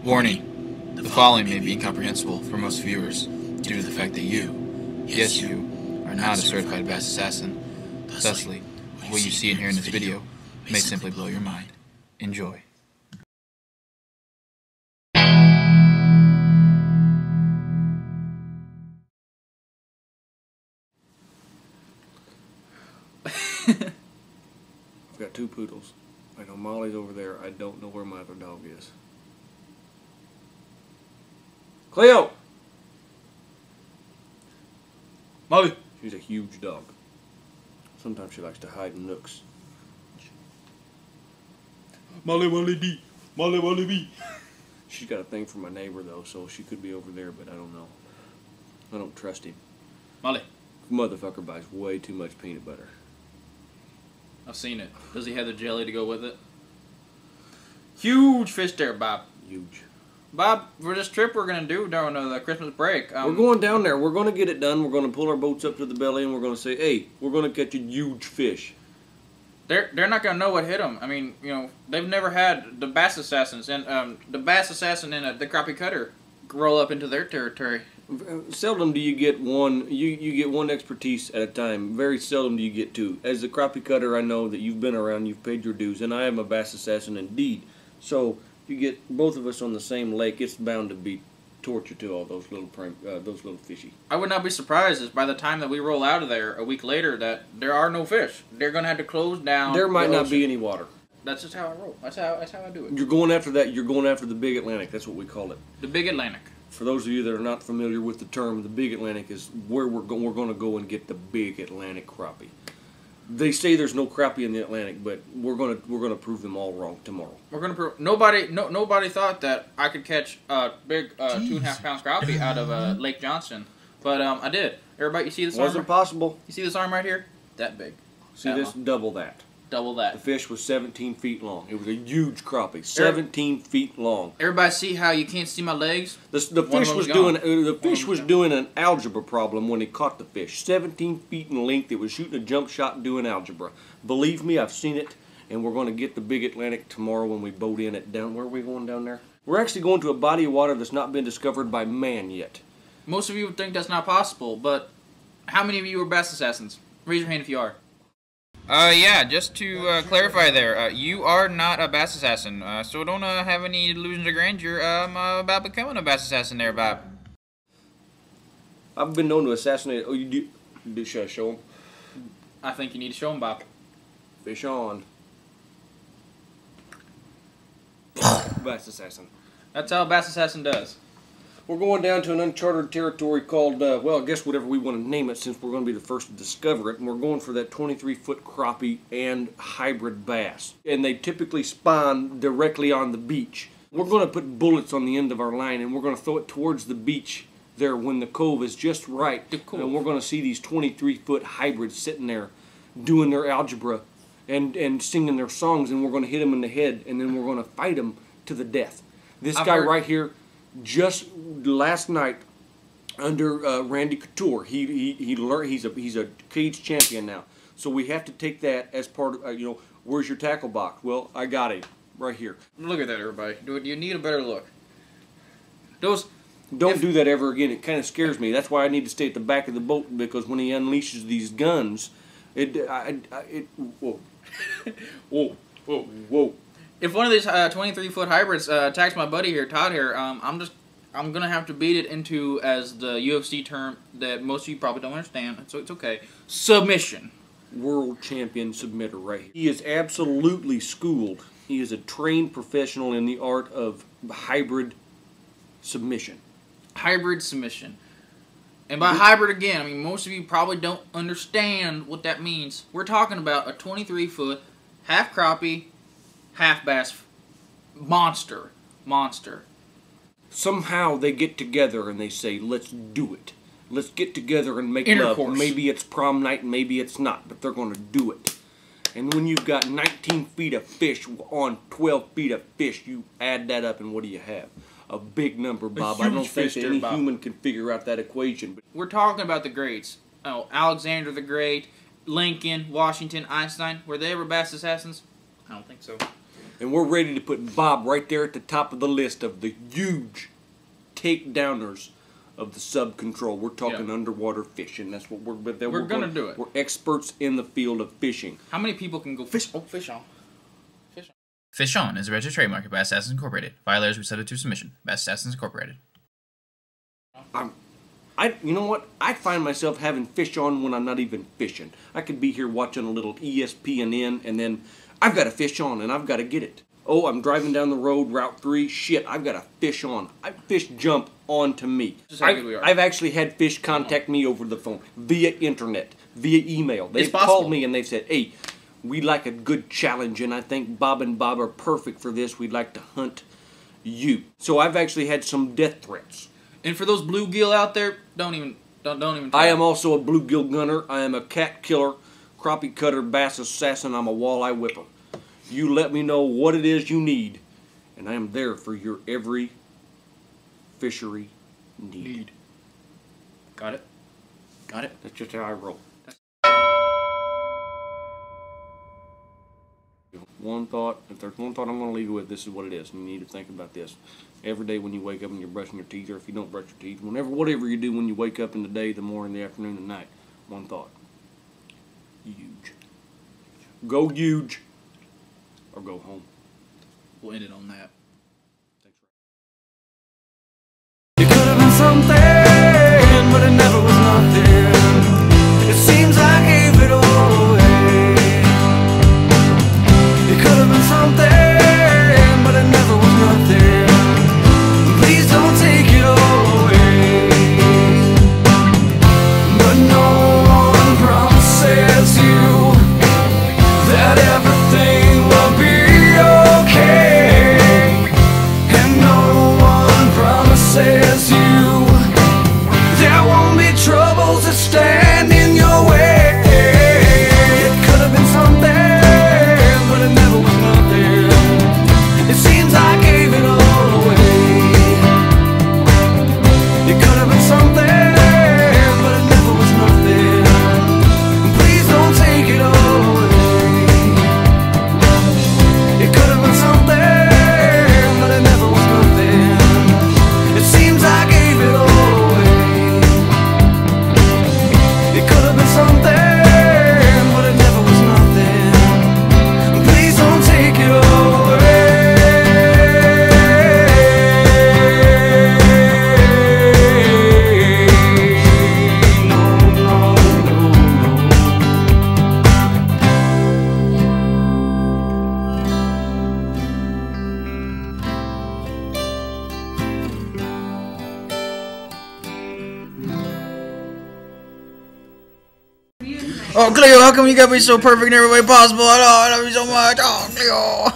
Warning, the following may be incomprehensible for most viewers due to the fact that you, yes you, are not a certified bass assassin. Thusly, what you see and hear in this video may simply blow your mind. Enjoy. I've got two poodles. I know Molly's over there. I don't know where my other dog is. Cleo! Molly! She's a huge dog. Sometimes she likes to hide in nooks. Molly, Molly D. Molly, Molly B. She's got a thing for my neighbor, though, so she could be over there, but I don't know. I don't trust him. Molly. Motherfucker buys way too much peanut butter. I've seen it. Does he have the jelly to go with it? Huge fish there, Bob. Huge. Bob, for this trip we're going to do during the Christmas break. We're going down there. We're going to get it done. We're going to pull our boats up to the belly and we're going to say, hey, we're going to catch a huge fish. They're not going to know what hit them. I mean, you know, they've never had the bass assassins and the bass assassin and the crappie cutter roll up into their territory. Seldom do you get one. You get one expertise at a time. Very seldom do you get two. As a crappie cutter, I know that you've been around, you've paid your dues, and I am a bass assassin indeed. So you get both of us on the same lake. It's bound to be torture to all those little fishy. I would not be surprised if by the time that we roll out of there a week later that there are no fish. They're going to have to close down. There might not be any water. That's just how I roll. That's how I do it. You're going after that. You're going after the Big Atlantic. That's what we call it. The Big Atlantic. For those of you that are not familiar with the term, the Big Atlantic is where we're going to go and get the big Atlantic crappie. They say there's no crappie in the Atlantic, but we're gonna prove them all wrong tomorrow. We're gonna prove nobody thought that I could catch a big 2.5 pound crappie out of Lake Johnson, but I did. Everybody, you see this arm? Wasn't possible. You see this arm right here? That big. See this? Double that. Double that. The fish was 17 feet long. It was a huge crappie, 17 feet long. Everybody see how you can't see my legs? The fish was doing an algebra problem when he caught the fish. 17 feet in length. It was shooting a jump shot and doing algebra. Believe me, I've seen it, and we're going to get the Big Atlantic tomorrow when we boat in it down. Where are we going down there? We're actually going to a body of water that's not been discovered by man yet. Most of you would think that's not possible, but how many of you are bass assassins? Raise your hand if you are. Yeah, just to clarify there, you are not a bass assassin, so don't have any delusions of grandeur about becoming a bass assassin there, Bob. I've been known to assassinate. Oh, you do? Should I show him? I think you need to show him, Bob. Fish on. Bass assassin. That's how a bass assassin does. We're going down to an uncharted territory called, well, I guess whatever we want to name it since we're going to be the first to discover it. And we're going for that 23-foot crappie and hybrid bass. And they typically spawn directly on the beach. We're going to put bullets on the end of our line and we're going to throw it towards the beach there when the cove is just right. And we're going to see these 23-foot hybrids sitting there doing their algebra and singing their songs, and we're going to hit them in the head and then we're going to fight them to the death. This guy right here, just last night under Randy Couture, he learned he's a cage champion now. So we have to take that as part of you know, where's your tackle box? Well, I got him right here. Look at that, everybody. Do you need a better look? Don't do that ever again. It kind of scares me. That's why I need to stay at the back of the boat, because when he unleashes these guns, whoa, whoa, whoa, whoa. If one of these 23-foot hybrids attacks my buddy here, Todd here, I'm gonna have to beat it into, as the UFC term that most of you probably don't understand, so it's okay, submission. World champion submitter right here. He is absolutely schooled. He is a trained professional in the art of hybrid submission. Hybrid submission. And by hybrid again, I mean most of you probably don't understand what that means. We're talking about a 23-foot half crappie, half bass monster. Somehow they get together and they say, let's do it. Let's get together and make Intercourse. love. Maybe it's prom night, maybe it's not, but they're going to do it. And when you've got 19 feet of fish on 12 feet of fish, you add that up and what do you have? A big number, Bob. I don't think that any human can figure out that equation. But we're talking about the greats. Oh, Alexander the Great, Lincoln, Washington, Einstein. Were they ever bass assassins? I don't think so. And we're ready to put Bob right there at the top of the list of the huge takedowners of the sub-control. We're talking underwater fishing. That's what we're going to do it. We're experts in the field of fishing. How many people can go fish? Oh, fish on. Fish on. Fish On is a registered trademark of Bass Assassins Incorporated. Violators will be subject to submission. Bass Assassins Incorporated. You know what? I find myself having fish on when I'm not even fishing. I could be here watching a little ESPN and then I've got a fish on and I've got to get it. Oh, I'm driving down the road, Route 3. Shit, I've got a fish on. Fish jump onto me. I've actually had fish contact me over the phone, via internet, via email. They've called me and they've said, hey, we like a good challenge and I think Bob and Bob are perfect for this. We'd like to hunt you. So I've actually had some death threats. And for those bluegill out there, don't even try. I am also a bluegill gunner. I am a cat killer, crappie cutter, bass assassin. I'm a walleye whipper. You let me know what it is you need, and I am there for your every fishery need. Got it? Got it? That's just how I roll. One thought, if there's one thought I'm going to leave you with, this is what it is. You need to think about this. Every day when you wake up and you're brushing your teeth, or if you don't brush your teeth, whatever you do when you wake up in the day, the morning, the afternoon, the night, one thought. Huge. Go huge. Or go home. We'll end it on that. Thanks. It could have been something, but it never was nothing. It seems I gave it all away. It could have been something, but it never was nothing. Please don't take it all away. But no one promises you that everything will be okay, and no one promises you there won't be troubles that stand in your way. It could have been something, but it never was nothing. It seems I gave it all away. It could have been something, but it never was nothing. Please don't take it all away. It could have been something, but it never was nothing. It seems I gave it all away. It could have been something, but it never was nothing. Please don't take it all away. No, no, no, no. Oh, Cleo, how come you gotta be so perfect in every way possible? I love you so much. Oh, Cleo.